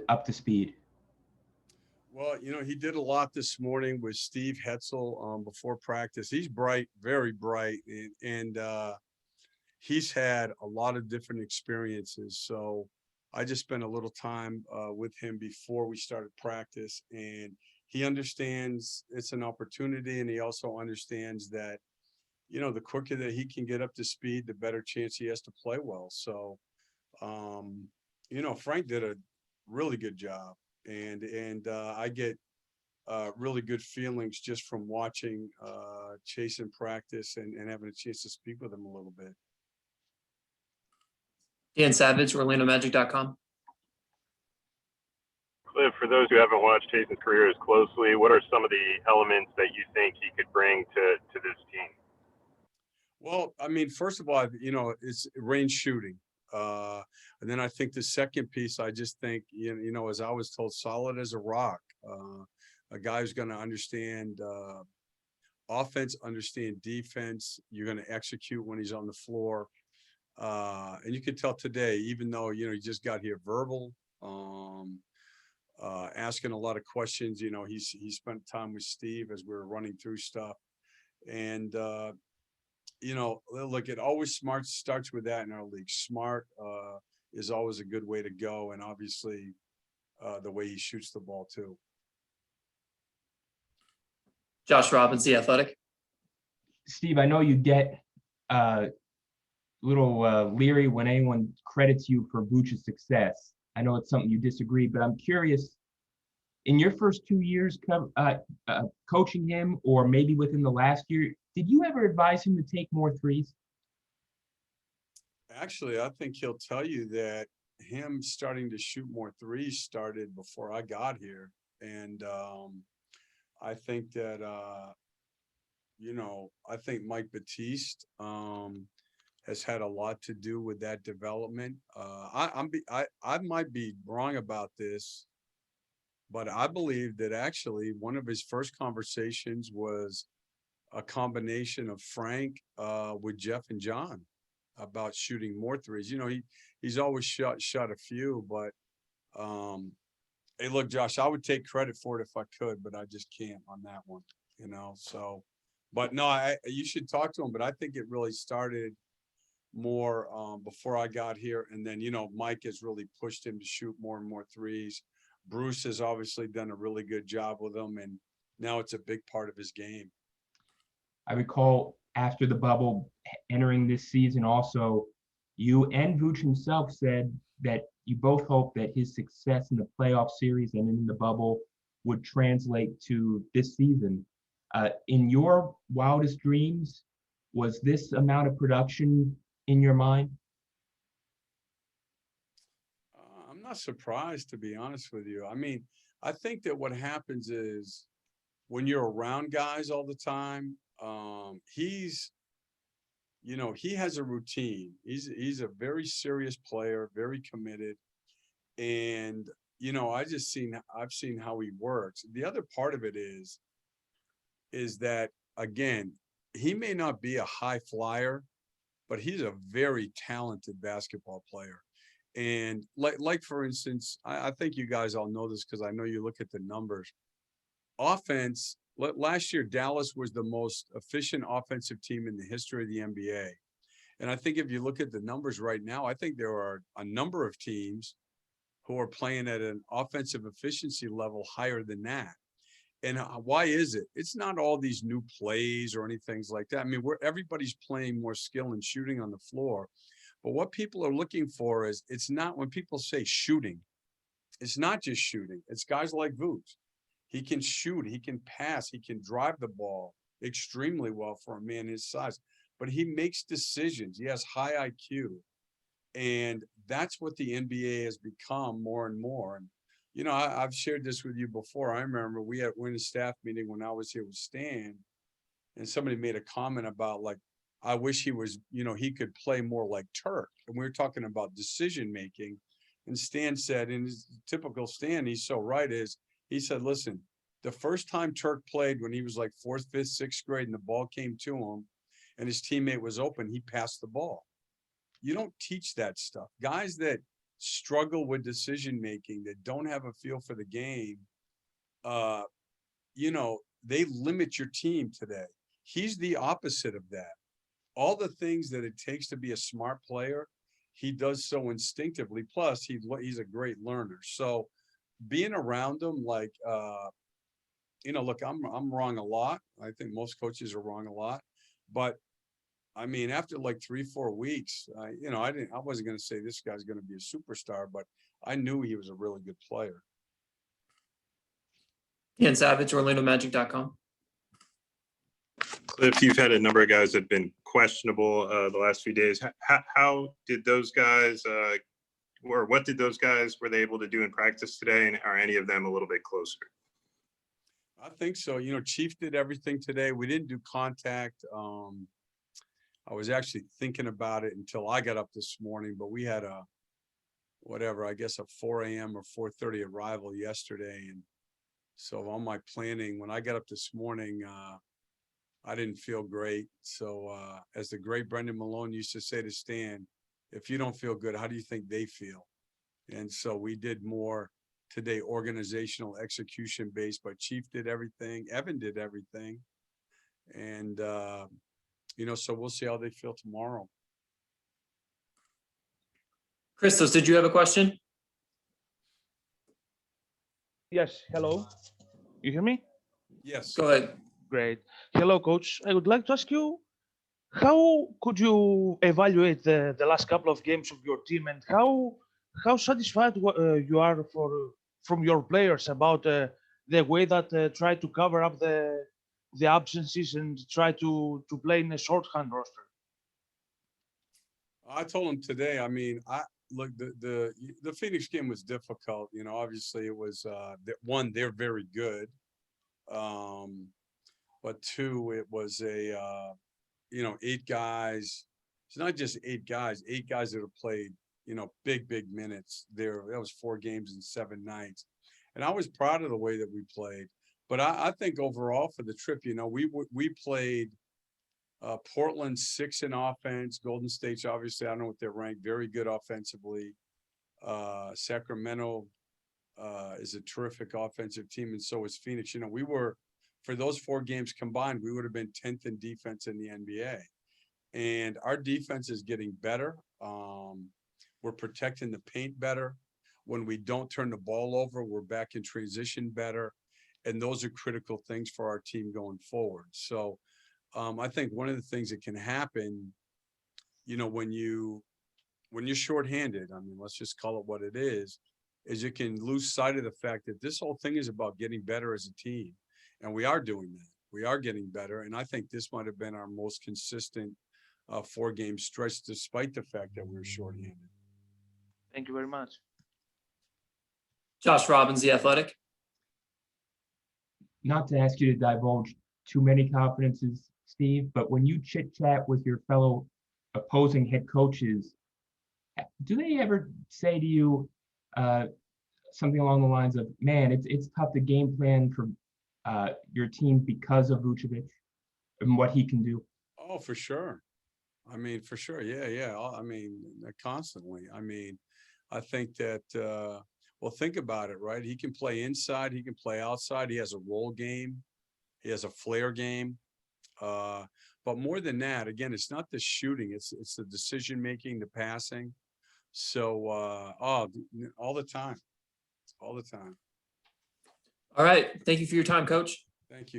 up to speed? Well, he did a lot this morning with Steve Hetzel before practice. He's bright, very bright, and he's had a lot of different experiences. So I just spent a little time with him before we started practice, and he understands it's an opportunity, and he also understands that the quicker that he can get up to speed, the better chance he has to play well. So, um, Frank did a really good job, and I get really good feelings just from watching Chase in practice and having a chance to speak with him a little bit. Dan Savage, OrlandoMagic.com. Cliff, for those who haven't watched Chase's career as closely, what are some of the elements that you think he could bring to this team? Well, I mean, first of all, it's range shooting. And then I think the second piece, I just think, as I was told, solid as a rock. A guy who's going to understand offense, understand defense. You're going to execute when he's on the floor. And you could tell today, even though, he just got here verbal, asking a lot of questions. He spent time with Steve as we were running through stuff. And, look, it always starts with that in our league. Smart is always a good way to go. And obviously the way he shoots the ball too. Josh Robbins, The Athletic. Steve, I know you get a little leery when anyone credits you for Vucevic's success. I know it's something you disagree, but I'm curious, in your first 2 years coaching him, or maybe within the last year, did you ever advise him to take more threes? Actually, I think he'll tell you that him starting to shoot more threes started before I got here. And I think that, I think Mike Batiste has had a lot to do with that development. I might be wrong about this, but I believe that actually one of his first conversations was a combination of Frank with Jeff and John about shooting more threes. He's always shot a few, but hey, look, Josh, I would take credit for it if I could, but I just can't on that one, so, but no, you should talk to him, but I think it really started more before I got here. And then, Mike has really pushed him to shoot more and more threes. Bruce has obviously done a really good job with him, and now it's a big part of his game. I recall after the bubble entering this season also, you and Vuce himself said that you both hoped that his success in the playoff series and in the bubble would translate to this season. In your wildest dreams, was this amount of production in your mind? I'm not surprised, to be honest with you. I mean, I think that what happens is when you're around guys all the time, he has a routine. He's a very serious player, very committed. And, I've seen how he works. The other part of it is that, again, he may not be a high flyer, but he's a very talented basketball player. And like for instance, I think you guys all know this because I know you look at the numbers. Offense, last year, Dallas was the most efficient offensive team in the history of the NBA. And I think if you look at the numbers right now, I think there are a number of teams who are playing at an offensive efficiency level higher than that. And why is it? It's not all these new plays or anything like that. I mean, everybody's playing more skill and shooting on the floor. But what people are looking for is, it's not, when people say shooting, it's not just shooting. It's guys like Vuce. He can shoot, he can pass, he can drive the ball extremely well for a man his size. But he makes decisions. He has high IQ. And that's what the NBA has become more and more. And, I've shared this with you before. I remember we were in a staff meeting when I was here with Stan, and somebody made a comment about, like, I wish he was, he could play more like Turk. And we were talking about decision making. And Stan said, in his typical Stan, he's so right, he said, listen, the first time Turk played when he was like 4th, 5th, 6th grade and the ball came to him and his teammate was open, he passed the ball. You don't teach that stuff. Guys that struggle with decision making, that don't have a feel for the game, they limit your team today. He's the opposite of that. All the things that it takes to be a smart player, he does so instinctively. Plus, he's a great learner. So being around him, like, look, I'm wrong a lot. I think most coaches are wrong a lot, but I mean, after like 3-4 weeks, I wasn't going to say this guy's going to be a superstar, but I knew he was a really good player. Dan Savage, OrlandoMagic.com. Cliff, you've had a number of guys that have been questionable the last few days. How did those guys, or what did those guys, were they able to do in practice today? And are any of them a little bit closer? I think so. Chief did everything today. We didn't do contact. I was actually thinking about it until I got up this morning, but we had a 4 a.m. or 4:30 arrival yesterday. And so on my planning, when I got up this morning, I didn't feel great. So as the great Brendan Malone used to say to Stan, if you don't feel good, how do you think they feel? And so we did more today, organizational execution based, but Chief did everything. Evan did everything. And, so we'll see how they feel tomorrow. Christos, did you have a question? Yes, hello. You hear me? Yes. Go ahead. Great. Hello, coach. I would like to ask you, how could you evaluate the last couple of games of your team, and how satisfied you are from your players about the way that try to cover up the absences and try to play in a shorthand roster? I told him today, I mean, look, the Phoenix game was difficult. Obviously it was, one, they're very good. But two, it was 8 guys. It's not just 8 guys that have played, big minutes there. That was 4 games in 7 nights. And I was proud of the way that we played. But I think overall for the trip, we played Portland 6 in offense. Golden State's obviously, I don't know what they're ranked, very good offensively. Sacramento is a terrific offensive team, and so is Phoenix. We were, for those 4 games combined, we would have been 10th in defense in the NBA. And our defense is getting better. We're protecting the paint better. When we don't turn the ball over, we're back in transition better. And those are critical things for our team going forward. So I think one of the things that can happen, when you're shorthanded, I mean, let's just call it what it is you can lose sight of the fact that this whole thing is about getting better as a team. And we are doing that. We are getting better. And I think this might have been our most consistent 4-game stretch, despite the fact that we were shorthanded. Thank you very much. Josh Robbins, The Athletic. Not to ask you to divulge too many confidences, Steve, but when you chit chat with your fellow opposing head coaches, do they ever say to you something along the lines of, man, it's tough to game plan for your team because of Vucevic and what he can do? Oh, for sure. I mean, for sure. Yeah. I mean, constantly. I mean, I think that, well, think about it, right? He can play inside. He can play outside. He has a roll game. He has a flare game. But more than that, again, it's not the shooting. It's the decision-making, the passing. So, all the time. All the time. All right. Thank you for your time, Coach. Thank you.